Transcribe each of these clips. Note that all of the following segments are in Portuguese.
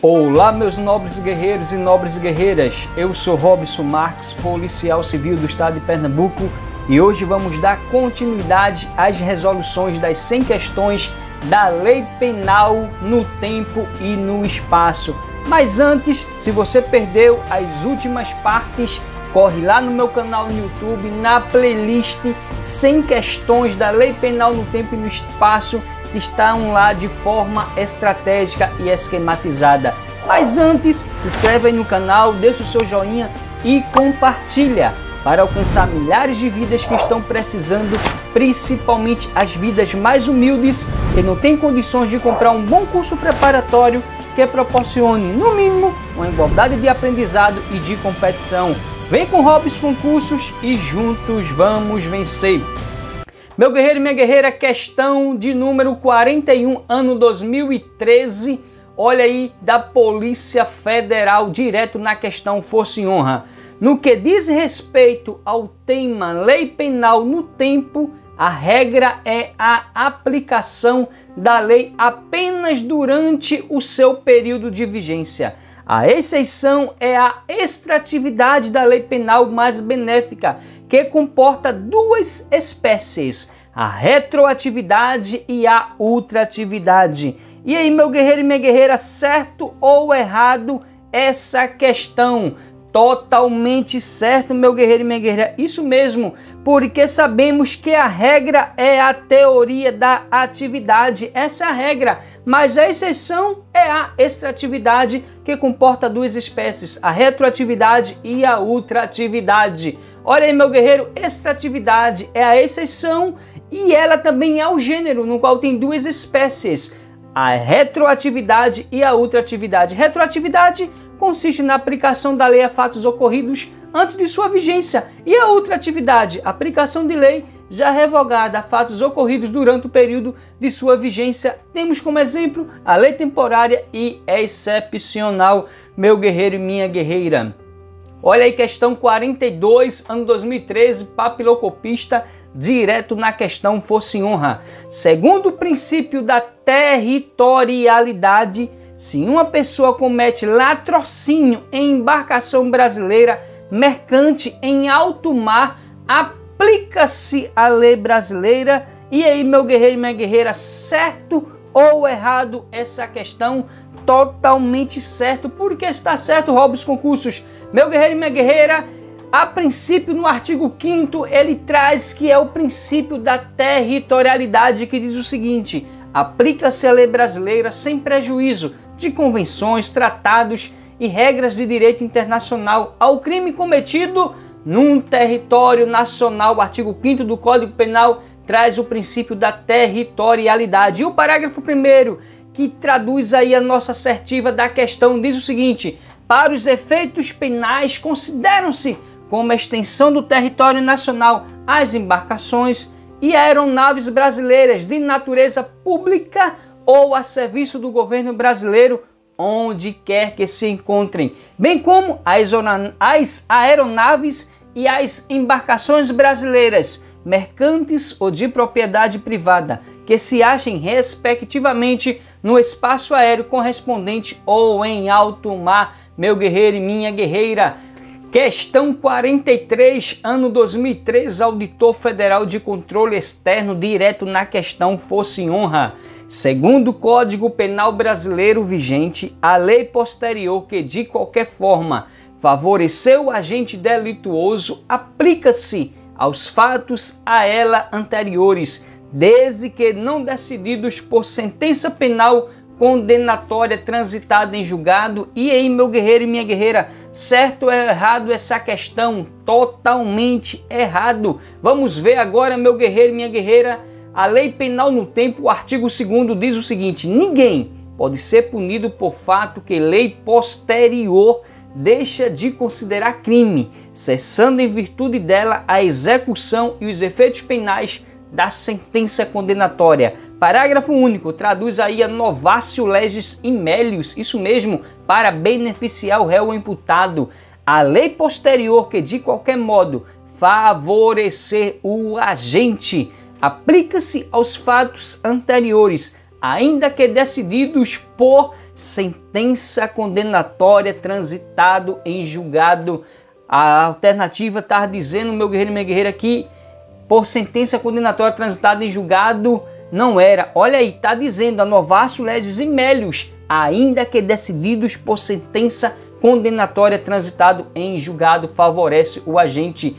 Olá, meus nobres guerreiros e nobres guerreiras, eu sou Robson Marques, policial civil do estado de Pernambuco, e hoje vamos dar continuidade às resoluções das 100 questões da Lei Penal no tempo e no espaço. Mas antes, se você perdeu as últimas partes, corre lá no meu canal no YouTube, na playlist 100 questões da Lei Penal no tempo e no espaço, que estão lá de forma estratégica e esquematizada. Mas antes, se inscreve aí no canal, deixa o seu joinha e compartilha para alcançar milhares de vidas que estão precisando, principalmente as vidas mais humildes que não têm condições de comprar um bom curso preparatório que proporcione, no mínimo, uma igualdade de aprendizado e de competição. Vem com Robson Cursos e juntos vamos vencer! Meu guerreiro e minha guerreira, questão de número 41, ano 2013, olha aí, da Polícia Federal, direto na questão Força e Honra. No que diz respeito ao tema Lei Penal no tempo, a regra é a aplicação da lei apenas durante o seu período de vigência. A exceção é a extratividade da lei penal mais benéfica, que comporta duas espécies, a retroatividade e a ultratividade. E aí, meu guerreiro e minha guerreira, certo ou errado essa questão? Totalmente certo, meu guerreiro e minha guerreira, isso mesmo, porque sabemos que a regra é a teoria da atividade, essa é a regra, mas a exceção é a extratividade, que comporta duas espécies, a retroatividade e a ultratividade. Olha aí, meu guerreiro, extratividade é a exceção e ela também é o gênero, no qual tem duas espécies, a retroatividade e a ultratividade. Retroatividade consiste na aplicação da lei a fatos ocorridos antes de sua vigência, e a ultratividade, aplicação de lei já revogada a fatos ocorridos durante o período de sua vigência. Temos como exemplo a lei temporária e excepcional, meu guerreiro e minha guerreira. Olha aí, questão 42, ano 2013, papilocopista, direto na questão Força e Honra. Segundo o princípio da territorialidade, se uma pessoa comete latrocínio em embarcação brasileira mercante em alto mar, aplica-se a lei brasileira. E aí, meu guerreiro e minha guerreira, certo ou errado essa questão? Totalmente certo. Por que está certo, Robson Cursos? Meu guerreiro e minha guerreira, a princípio, no artigo 5º, ele traz que é o princípio da territorialidade, que diz o seguinte: aplica-se a lei brasileira sem prejuízo de convenções, tratados e regras de direito internacional ao crime cometido num território nacional. O artigo 5º do Código Penal traz o princípio da territorialidade. E o parágrafo 1º, que traduz aí a nossa assertiva da questão, diz o seguinte: para os efeitos penais, consideram-se como extensão do território nacional as embarcações e aeronaves brasileiras de natureza pública ou a serviço do governo brasileiro, onde quer que se encontrem, bem como as aeronaves e as embarcações brasileiras, mercantes ou de propriedade privada, que se achem respectivamente no espaço aéreo correspondente ou em alto mar, meu guerreiro e minha guerreira. Questão 43, ano 2013, Auditor Federal de Controle Externo, direto na questão Força e Honra. Segundo o Código Penal brasileiro vigente, a lei posterior que, de qualquer forma, favoreceu o agente delituoso, aplica-se aos fatos a ela anteriores, desde que não decididos por sentença penal condenatória transitada em julgado. E aí, meu guerreiro e minha guerreira, certo ou errado essa questão? Totalmente errado. Vamos ver agora, meu guerreiro e minha guerreira, a lei penal no tempo, o artigo 2º diz o seguinte: ninguém pode ser punido por fato que lei posterior deixa de considerar crime, cessando em virtude dela a execução e os efeitos penais da sentença condenatória. Parágrafo único, traduz aí a novatio legis in melius, isso mesmo, para beneficiar o réu imputado. A lei posterior que, de qualquer modo, favorecer o agente, aplica-se aos fatos anteriores, ainda que decididos por sentença condenatória transitado em julgado. A alternativa está dizendo, meu guerreiro e minha guerreira, que por sentença condenatória transitada em julgado não era. Olha aí, está dizendo a novacio legis e melius, ainda que decididos por sentença condenatória transitado em julgado, favorece o agente.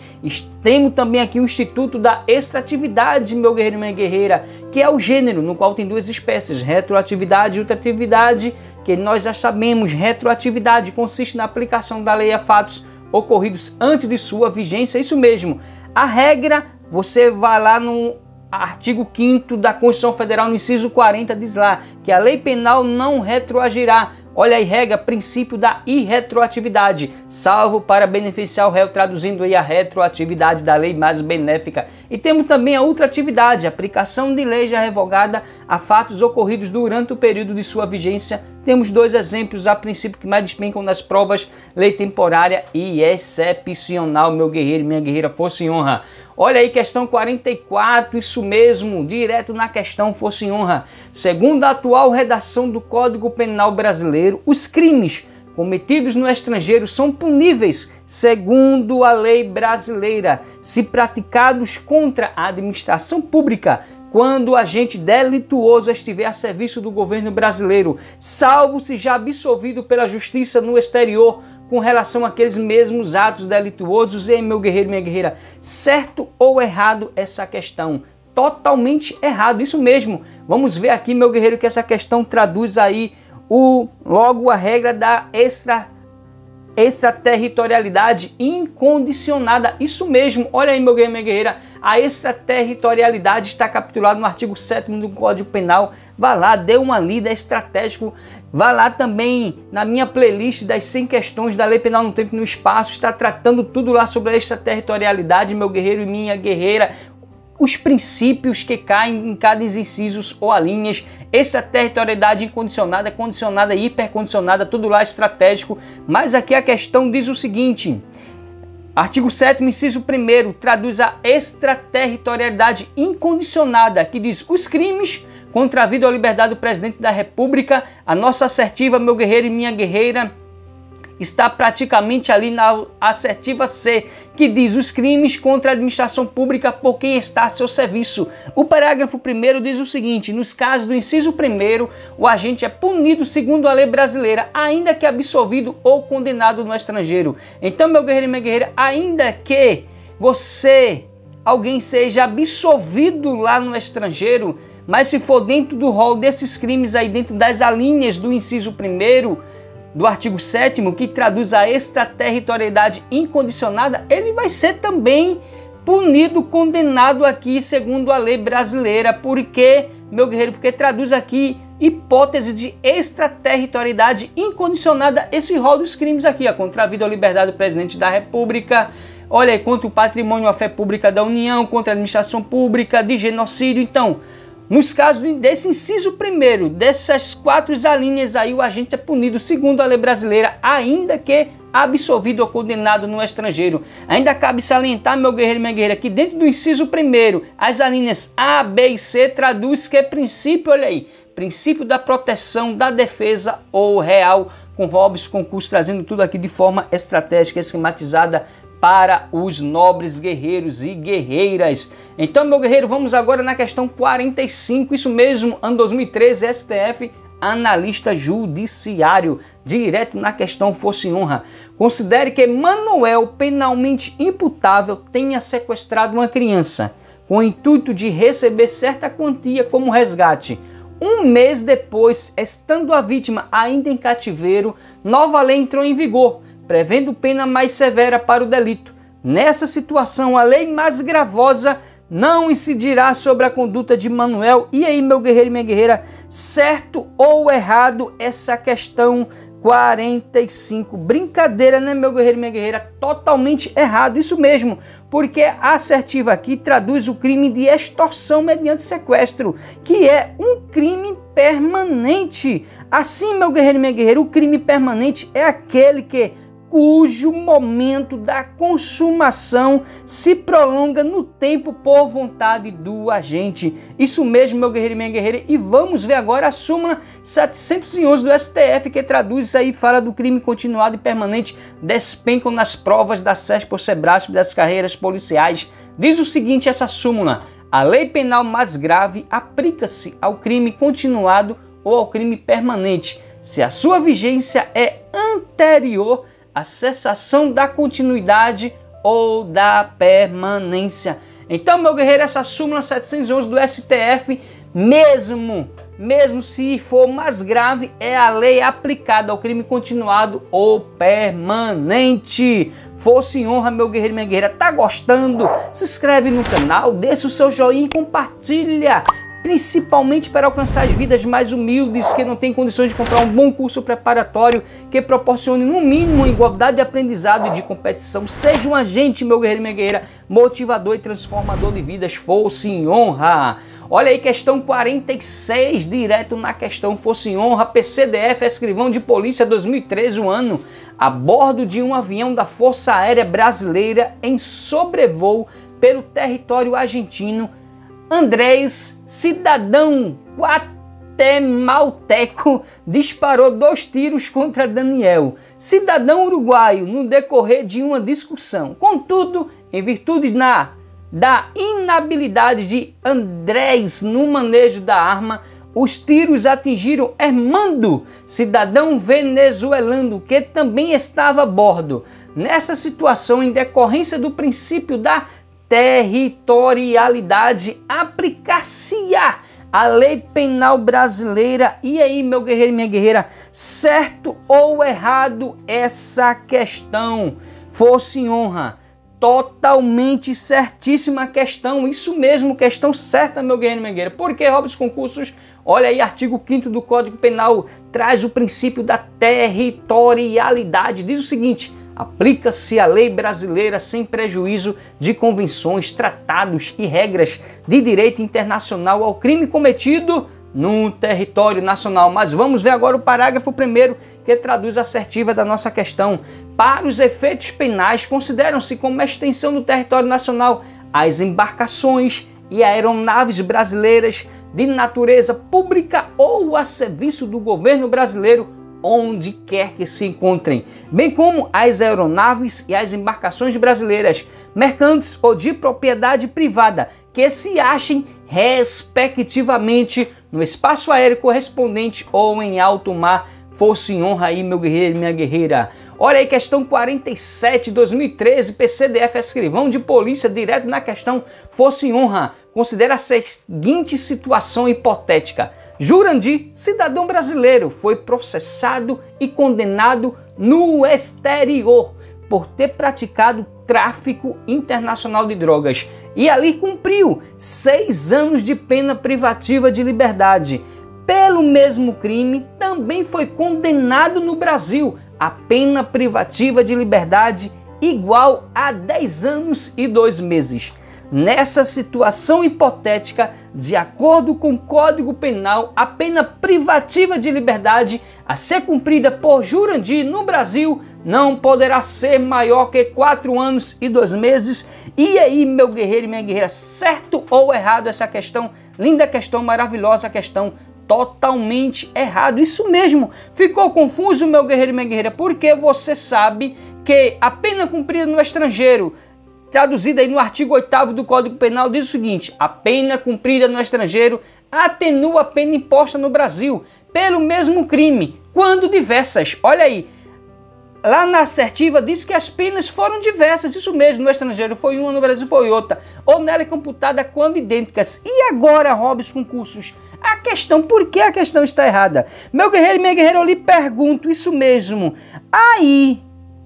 Temos também aqui o Instituto da Extratividade, meu guerreiro e minha guerreira, que é o gênero no qual tem duas espécies, retroatividade e ultratividade, que nós já sabemos. Retroatividade consiste na aplicação da lei a fatos ocorridos antes de sua vigência, isso mesmo. A regra, você vai lá no artigo 5º da Constituição Federal, no inciso 40, diz lá que a lei penal não retroagirá. Olha aí, regra, princípio da irretroatividade, salvo para beneficiar o réu, traduzindo aí a retroatividade da lei mais benéfica. E temos também a ultratividade, aplicação de lei já revogada a fatos ocorridos durante o período de sua vigência. Temos dois exemplos a princípio que mais despencam nas provas: lei temporária e excepcional, meu guerreiro e minha guerreira, força e honra. Olha aí, questão 44, isso mesmo, direto na questão força e honra. Segundo a atual redação do Código Penal brasileiro, os crimes cometidos no estrangeiro são puníveis, segundo a lei brasileira, se praticados contra a administração pública, quando o agente delituoso estiver a serviço do governo brasileiro, salvo se já absolvido pela justiça no exterior com relação àqueles mesmos atos delituosos. E aí, meu guerreiro e minha guerreira, certo ou errado essa questão? Totalmente errado, isso mesmo. Vamos ver aqui, meu guerreiro, que essa questão traduz aí logo a regra da extraterritorialidade incondicionada. Isso mesmo, olha aí, meu guerreiro e minha guerreira, a extraterritorialidade está capitulada no artigo 7º do Código Penal. Vá lá, dê uma lida, é estratégico. Vá lá também na minha playlist das 100 questões da Lei Penal no Tempo e no Espaço, está tratando tudo lá sobre a extraterritorialidade, meu guerreiro e minha guerreira. Os princípios que caem em cada incisos ou alíneas, extraterritorialidade incondicionada, condicionada e hipercondicionada, tudo lá estratégico. Mas aqui a questão diz o seguinte: artigo 7º, inciso 1º, traduz a extraterritorialidade incondicionada, que diz: os crimes contra a vida ou liberdade do presidente da República. A nossa assertiva, meu guerreiro e minha guerreira, está praticamente ali na assertiva C, que diz os crimes contra a administração pública por quem está a seu serviço. O parágrafo 1º diz o seguinte: nos casos do inciso 1º, o agente é punido segundo a lei brasileira, ainda que absolvido ou condenado no estrangeiro. Então, meu guerreiro e minha guerreira, ainda que alguém seja absolvido lá no estrangeiro, mas se for dentro do rol desses crimes aí, dentro das alíneas do inciso 1º, do artigo 7º, que traduz a extraterritorialidade incondicionada, ele vai ser também punido, condenado aqui segundo a lei brasileira. Por quê, meu guerreiro? Porque traduz aqui hipótese de extraterritorialidade incondicionada, esse rol dos crimes aqui, contra a vida ou liberdade do presidente da República, olha aí, contra o patrimônio ou a fé pública da União, contra a administração pública, de genocídio. Então, nos casos desse inciso 1º, dessas 4 alíneas aí, o agente é punido segundo a lei brasileira, ainda que absolvido ou condenado no estrangeiro. Ainda cabe salientar, meu guerreiro e minha guerreira, que dentro do inciso 1º, as alíneas A, B e C traduz que é princípio, olha aí, princípio da proteção, da defesa ou real, com Hobbes, concurso, trazendo tudo aqui de forma estratégica, esquematizada, para os nobres guerreiros e guerreiras. Então, meu guerreiro, vamos agora na questão 45, isso mesmo, ano 2013, STF, analista judiciário, direto na questão força e honra. Considere que Manuel, penalmente imputável, tenha sequestrado uma criança com o intuito de receber certa quantia como resgate. Um mês depois, estando a vítima ainda em cativeiro, nova lei entrou em vigor, prevendo pena mais severa para o delito. Nessa situação, a lei mais gravosa não incidirá sobre a conduta de Manuel. E aí, meu guerreiro e minha guerreira, certo ou errado essa questão 45? Brincadeira, né, meu guerreiro e minha guerreira? Totalmente errado, isso mesmo, porque a assertiva aqui traduz o crime de extorsão mediante sequestro, que é um crime permanente. Assim, meu guerreiro e minha guerreira, o crime permanente é aquele que, cujo momento da consumação se prolonga no tempo por vontade do agente. Isso mesmo, meu guerreiro e minha guerreira. E vamos ver agora a súmula 711 do STF, que traduz isso aí, fala do crime continuado e permanente despencam nas provas da SESP por SEBRASP das carreiras policiais. Diz o seguinte, essa súmula: a lei penal mais grave aplica-se ao crime continuado ou ao crime permanente, se a sua vigência é anterior à cessação da continuidade ou da permanência. Então, meu guerreiro, essa súmula 711 do STF, mesmo se for mais grave, é a lei aplicada ao crime continuado ou permanente. Força e honra, meu guerreiro e minha guerreira. Tá gostando? Se inscreve no canal, deixa o seu joinha e compartilha, principalmente para alcançar as vidas mais humildes que não têm condições de comprar um bom curso preparatório que proporcione no mínimo igualdade de aprendizado e de competição. Seja um agente, meu guerreiro e minha guerreira, motivador e transformador de vidas. Força e honra. Olha aí, questão 46, direto na questão. Força e honra. PCDF, escrivão de polícia, 2013, o ano. A bordo de um avião da Força Aérea Brasileira em sobrevoo pelo território argentino, Andrés, cidadão guatemalteco, disparou 2 tiros contra Daniel, cidadão uruguaio, no decorrer de uma discussão. Contudo, em virtude da inabilidade de Andrés no manejo da arma, os tiros atingiram Hermando, cidadão venezuelano, que também estava a bordo. Nessa situação, em decorrência do princípio da territorialidade, aplicar-se-á a lei penal brasileira. E aí, meu guerreiro e minha guerreira, certo ou errado essa questão? Força e honra. Totalmente certíssima questão, isso mesmo, questão certa, meu guerreiro e minha guerreira. Por que, Robson Concursos? Olha aí, artigo 5º do Código Penal traz o princípio da territorialidade. Diz o seguinte: aplica-se a lei brasileira sem prejuízo de convenções, tratados e regras de direito internacional ao crime cometido no território nacional. Mas vamos ver agora o parágrafo 1º, que traduz a assertiva da nossa questão. Para os efeitos penais, consideram-se como extensão do território nacional as embarcações e aeronaves brasileiras de natureza pública ou a serviço do governo brasileiro, onde quer que se encontrem, bem como as aeronaves e as embarcações brasileiras, mercantes ou de propriedade privada, que se achem respectivamente no espaço aéreo correspondente ou em alto mar. Força e honra aí, meu guerreiro e minha guerreira. Olha aí, questão 47, 2013, PCDF, escrivão de polícia, direto na questão. Força e honra. Considera a seguinte situação hipotética: Jurandir, cidadão brasileiro, foi processado e condenado no exterior por ter praticado tráfico internacional de drogas e ali cumpriu 6 anos de pena privativa de liberdade. Pelo mesmo crime, também foi condenado no Brasil a pena privativa de liberdade igual a 10 anos e 2 meses. Nessa situação hipotética, de acordo com o Código Penal, a pena privativa de liberdade a ser cumprida por Jurandir no Brasil não poderá ser maior que 4 anos e 2 meses. E aí, meu guerreiro e minha guerreira, certo ou errado essa questão? Linda questão, maravilhosa questão. Totalmente errado, isso mesmo. Ficou confuso, meu guerreiro e minha guerreira? Porque você sabe que a pena cumprida no estrangeiro, traduzida aí no artigo 8º do Código Penal, diz o seguinte: a pena cumprida no estrangeiro atenua a pena imposta no Brasil pelo mesmo crime, quando diversas. Olha aí, lá na assertiva diz que as penas foram diversas, isso mesmo, no estrangeiro foi uma, no Brasil foi outra, ou nela é computada quando idênticas. E agora, Robson Concursos, a questão, por que a questão está errada? Meu guerreiro e minha guerreira, eu lhe pergunto, isso mesmo,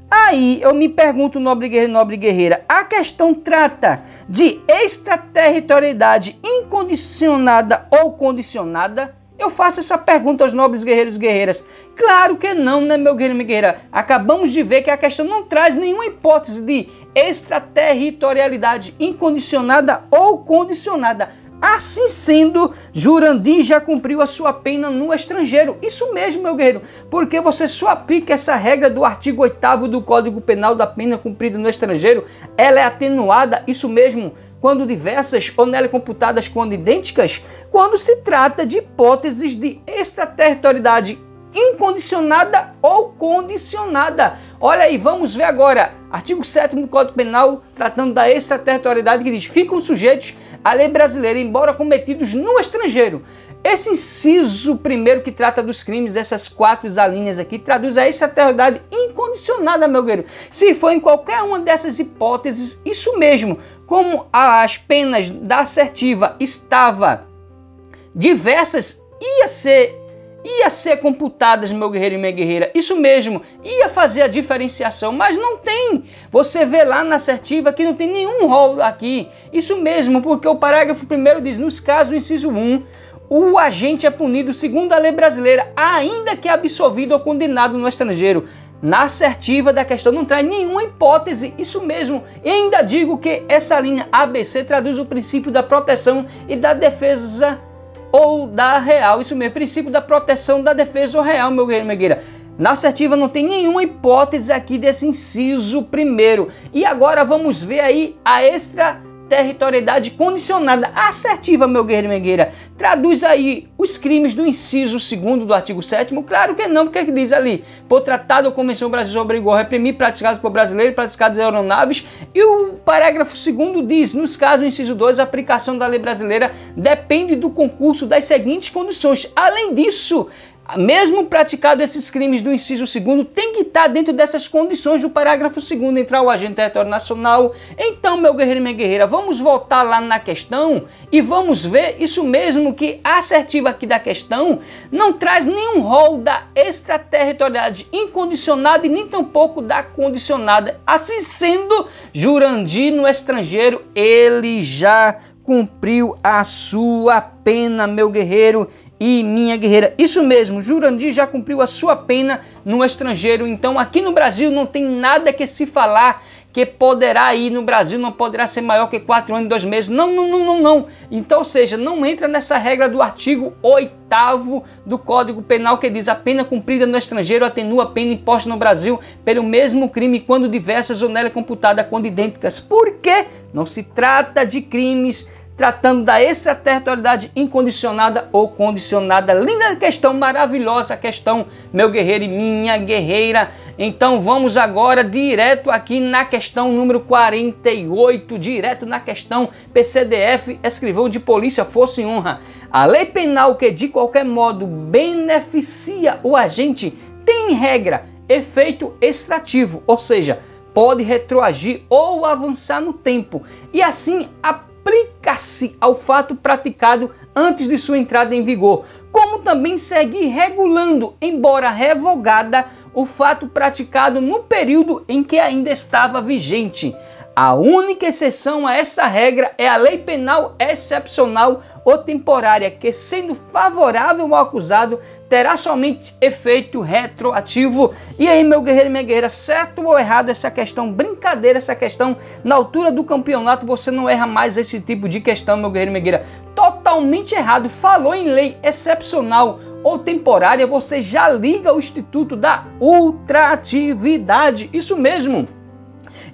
Aí eu me pergunto, nobre guerreiro, nobre guerreira, a questão trata de extraterritorialidade incondicionada ou condicionada? Eu faço essa pergunta aos nobres guerreiros e guerreiras. Claro que não, né, meu guerreiro e minha guerreira? Acabamos de ver que a questão não traz nenhuma hipótese de extraterritorialidade incondicionada ou condicionada. Assim sendo, Jurandir já cumpriu a sua pena no estrangeiro. Isso mesmo, meu guerreiro, porque você só aplica essa regra do artigo 8º do Código Penal da pena cumprida no estrangeiro. Ela é atenuada, isso mesmo, quando diversas ou nela computadas quando idênticas, quando se trata de hipóteses de extraterritorialidade incondicionada ou condicionada. Olha aí, vamos ver agora. Artigo 7º do Código Penal, tratando da extraterritorialidade, que diz: ficam sujeitos à lei brasileira, embora cometidos no estrangeiro. Esse inciso primeiro, que trata dos crimes, essas 4 alíneas aqui, traduz a extraterritorialidade incondicionada, meu guerreiro. Se for em qualquer uma dessas hipóteses, isso mesmo, como as penas da assertiva estava diversas, ia ser computadas, meu guerreiro e minha guerreira. Isso mesmo, ia fazer a diferenciação, mas não tem. Você vê lá na assertiva que não tem nenhum rol aqui. Isso mesmo, porque o parágrafo 1º diz: nos casos do inciso 1, o agente é punido segundo a lei brasileira, ainda que absolvido ou condenado no estrangeiro. Na assertiva da questão não traz nenhuma hipótese, isso mesmo. E ainda digo que essa linha ABC traduz o princípio da proteção e da defesa ou da real, isso mesmo, princípio da proteção, da defesa ou real, meu guerreiro, minha guerreira. Na assertiva não tem nenhuma hipótese aqui desse inciso primeiro. E agora vamos ver aí a extraterritorialidade condicionada. A assertiva, meu guerreiro e minha guerreira, traduz aí os crimes do inciso 2º do artigo 7º? Claro que não, porque é que diz ali: por tratado ou convenção brasileira obrigou a reprimir praticados por brasileiros, praticados em aeronaves. E o parágrafo 2º diz: nos casos do inciso 2, a aplicação da lei brasileira depende do concurso das seguintes condições. Além disso, mesmo praticado esses crimes do inciso 2º, tem que estar dentro dessas condições do parágrafo 2º, entrar o agente territorial nacional. Então, meu guerreiro e minha guerreira, vamos voltar lá na questão e vamos ver isso mesmo, que a assertiva aqui da questão não traz nenhum rol da extraterritorialidade incondicionada e nem tampouco da condicionada. Assim sendo, Jurandir no estrangeiro, ele já cumpriu a sua pena, meu guerreiro e minha guerreira. Isso mesmo, Jurandir já cumpriu a sua pena no estrangeiro. Então aqui no Brasil não tem nada que se falar que poderá ir no Brasil, não poderá ser maior que 4 anos e 2 meses. Não. Então, ou seja, não entra nessa regra do artigo 8º do Código Penal, que diz: a pena cumprida no estrangeiro atenua a pena imposta no Brasil pelo mesmo crime quando diversas ou nela computada quando idênticas. Por quê? Não se trata de crimes tratando da extraterritorialidade incondicionada ou condicionada. Linda questão, maravilhosa questão, meu guerreiro e minha guerreira. Então vamos agora direto aqui na questão número 48, direto na questão PCDF, escrivão de polícia, força e honra. A lei penal que de qualquer modo beneficia o agente tem em regra efeito extrativo, ou seja, pode retroagir ou avançar no tempo, e assim aplica-se ao fato praticado antes de sua entrada em vigor, como também segue regulando, embora revogada, o fato praticado no período em que ainda estava vigente. A única exceção a essa regra é a lei penal excepcional ou temporária, que, sendo favorável ao acusado, terá somente efeito retroativo. E aí, meu guerreiro e minha guerreira, certo ou errado essa questão? Brincadeira essa questão. Na altura do campeonato você não erra mais esse tipo de questão, meu guerreiro e minha guerreira. Totalmente errado. Falou em lei excepcional ou temporária, você já liga o Instituto da Ultratividade. Isso mesmo.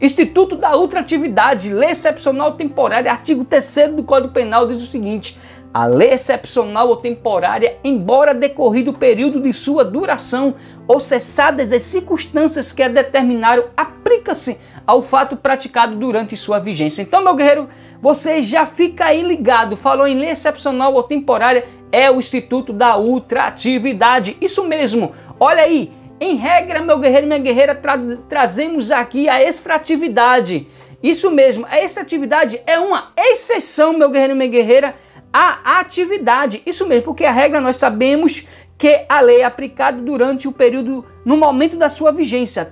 Instituto da Ultratividade, lei excepcional temporária, artigo 3º do Código Penal diz o seguinte: a lei excepcional ou temporária, embora decorrido o período de sua duração ou cessadas as circunstâncias que a determinaram, aplica-se ao fato praticado durante sua vigência. Então, meu guerreiro, você já fica aí ligado. Falou em lei excepcional ou temporária, é o Instituto da Ultratividade. Isso mesmo. Olha aí. Em regra, meu guerreiro e minha guerreira, trazemos aqui a extratividade. Isso mesmo, a extratividade é uma exceção, meu guerreiro e minha guerreira, à atividade. Isso mesmo, porque a regra nós sabemos que a lei é aplicada durante o período, no momento da sua vigência,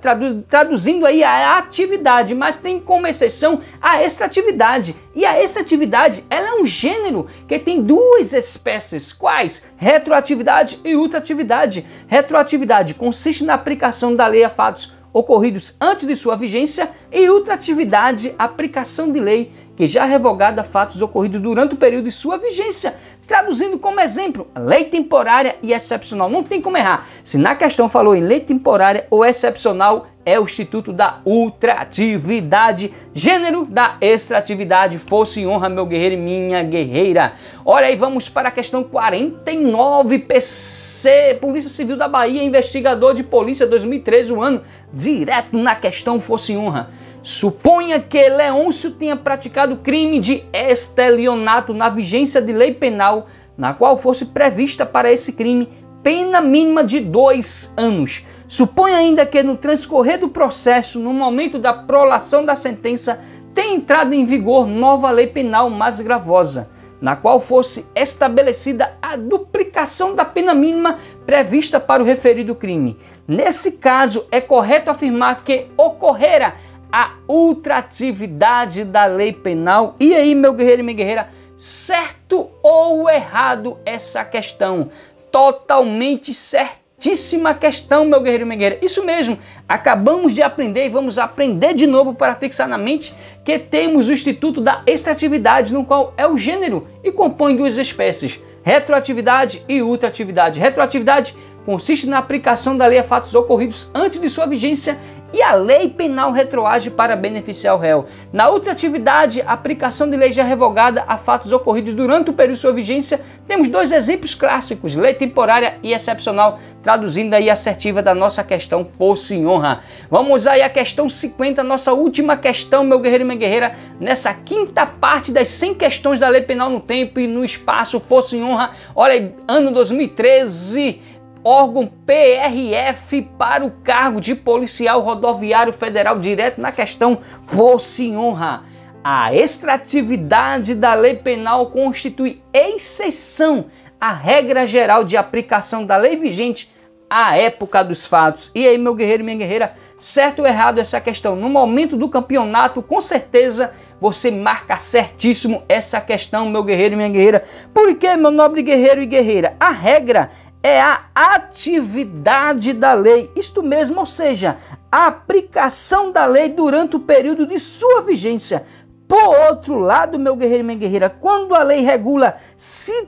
traduzindo aí a atividade, mas tem como exceção a extratividade. E a extratividade, ela é um gênero que tem duas espécies. Quais? Retroatividade e ultratividade. Retroatividade consiste na aplicação da lei a fatos ocorridos antes de sua vigência, e ultratividade, aplicação de lei que já revogada fatos ocorridos durante o período de sua vigência. Traduzindo como exemplo, lei temporária e excepcional. Não tem como errar. Se na questão falou em lei temporária ou excepcional, é o Instituto da Ultratividade, gênero da extratividade. Força e honra, meu guerreiro e minha guerreira. Olha aí, vamos para a questão 49, PC, Polícia Civil da Bahia, investigador de polícia 2013, o ano, direto na questão força e honra. Suponha que Leôncio tenha praticado crime de estelionato na vigência de lei penal, na qual fosse prevista para esse crime pena mínima de 2 anos. Suponha ainda que no transcorrer do processo, no momento da prolação da sentença, tenha entrado em vigor nova lei penal mais gravosa, na qual fosse estabelecida a duplicação da pena mínima prevista para o referido crime. Nesse caso, é correto afirmar que ocorrera a ultratividade da lei penal. E aí, meu guerreiro e minha guerreira, certo ou errado essa questão? Totalmente certíssima questão, meu guerreiro e minha guerreira. Isso mesmo, acabamos de aprender e vamos aprender de novo para fixar na mente que temos o Instituto da Extratividade, no qual é o gênero e compõe 2 espécies, retroatividade e ultratividade. Retroatividade consiste na aplicação da lei a fatos ocorridos antes de sua vigência e a lei penal retroage para beneficiar o réu. Na ultratividade, a aplicação de lei já revogada a fatos ocorridos durante o período de sua vigência. Temos 2 exemplos clássicos, lei temporária e excepcional, traduzindo aí a assertiva da nossa questão força e honra. Vamos aí à questão 50, nossa última questão, meu guerreiro e minha guerreira, nessa 5ª parte das 100 questões da lei penal no tempo e no espaço, força e honra. Olha aí, ano 2013, órgão PRF para o cargo de policial rodoviário federal, direto na questão força e honra. A extratividade da lei penal constitui exceção à regra geral de aplicação da lei vigente à época dos fatos. E aí, meu guerreiro e minha guerreira, certo ou errado essa questão? No momento do campeonato, com certeza você marca certíssimo essa questão, meu guerreiro e minha guerreira. Por que, meu nobre guerreiro e guerreira? A regra é a atividade da lei, isto mesmo, ou seja, a aplicação da lei durante o período de sua vigência. Por outro lado, meu guerreiro e minha guerreira, quando a lei regula situações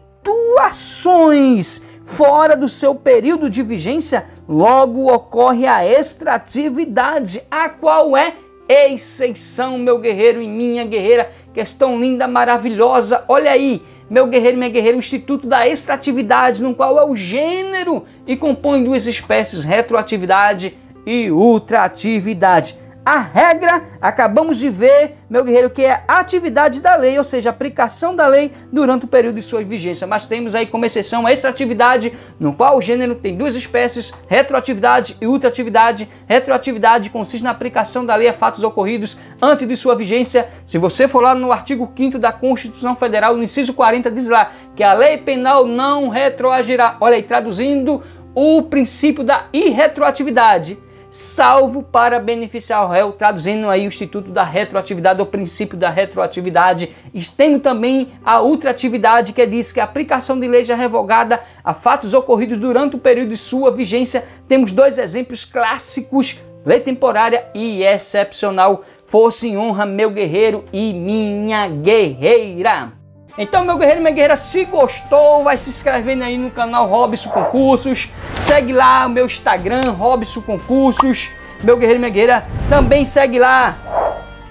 fora do seu período de vigência, logo ocorre a extratividade, a qual é exceção, meu guerreiro e minha guerreira. Questão linda, maravilhosa. Olha aí, meu guerreiro e minha guerreira, o Instituto da Extratividade, no qual é o gênero e compõe 2 espécies, retroatividade e ultratividade. A regra, acabamos de ver, meu guerreiro, que é a atividade da lei, ou seja, a aplicação da lei durante o período de sua vigência. Mas temos aí como exceção a extratividade, no qual o gênero tem 2 espécies, retroatividade e ultratividade. Retroatividade consiste na aplicação da lei a fatos ocorridos antes de sua vigência. Se você for lá no artigo 5º da Constituição Federal, no inciso 40, diz lá que a lei penal não retroagirá. Olha aí, traduzindo o princípio da irretroatividade, salvo para beneficiar o réu, traduzindo aí o Instituto da Retroatividade, o princípio da retroatividade. Temos também a ultratividade, que diz que a aplicação de lei já revogada a fatos ocorridos durante o período de sua vigência. Temos 2 exemplos clássicos, lei temporária e excepcional. Força e honra, meu guerreiro e minha guerreira. Então, meu guerreiro e minha guerreira, se gostou, vai se inscrevendo aí no canal Robson Concursos, segue lá o meu Instagram, Robson Concursos, meu guerreiro e minha guerreira, também segue lá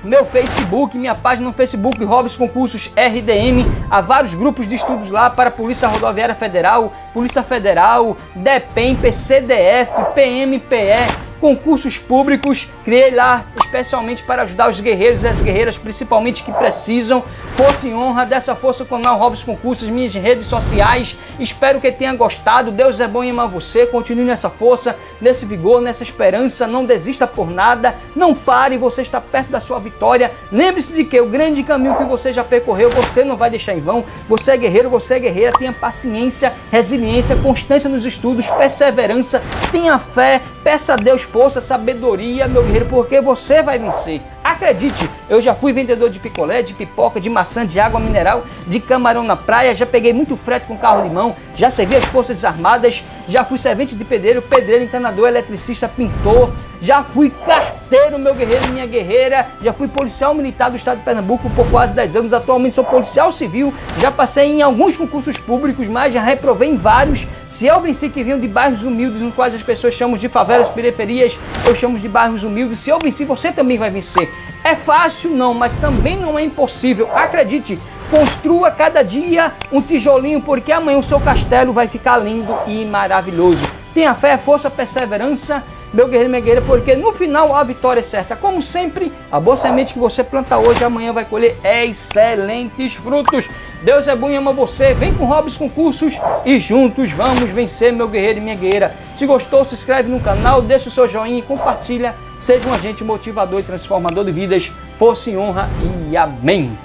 meu Facebook, minha página no Facebook, Robson Concursos RDM, há vários grupos de estudos lá para Polícia Rodoviária Federal, Polícia Federal, DEPEM, PCDF, PMPE, concursos públicos. Criei lá especialmente para ajudar os guerreiros e as guerreiras, principalmente que precisam. Força e honra, dessa força com o canal Robson Concursos, minhas redes sociais. Espero que tenha gostado. Deus é bom e ama você. Continue nessa força, nesse vigor, nessa esperança. Não desista por nada. Não pare, você está perto da sua vitória. Lembre-se de que o grande caminho que você já percorreu, você não vai deixar em vão. Você é guerreiro, você é guerreira. Tenha paciência, resiliência, constância nos estudos, perseverança. Tenha fé, peça a Deus força, sabedoria, meu guerreiro, porque você vai vencer. Acredite, eu já fui vendedor de picolé, de pipoca, de maçã, de água mineral, de camarão na praia, já peguei muito frete com carro de mão, já servi as Forças Armadas, já fui servente de pedreiro, pedreiro, encanador, eletricista, pintor, já fui carteiro certeiro, meu guerreiro e minha guerreira. Já fui policial militar do estado de Pernambuco por quase 10 anos. Atualmente sou policial civil. Já passei em alguns concursos públicos, mas já reprovei em vários. Se eu venci que vinham de bairros humildes, nos quais as pessoas chamam de favelas, periferias, eu chamo de bairros humildes. Se eu venci, você também vai vencer. É fácil? Não, mas também não é impossível. Acredite, construa cada dia um tijolinho, porque amanhã o seu castelo vai ficar lindo e maravilhoso. Tenha fé, força, perseverança, meu guerreiro e minha guerreira, porque no final a vitória é certa. Como sempre, a boa semente que você planta hoje, amanhã vai colher excelentes frutos. Deus é bom e ama você. Vem com Robson Concursos e juntos vamos vencer, meu guerreiro e minha guerreira. Se gostou, se inscreve no canal, deixa o seu joinha e compartilha. Seja um agente motivador e transformador de vidas. Força e honra e amém.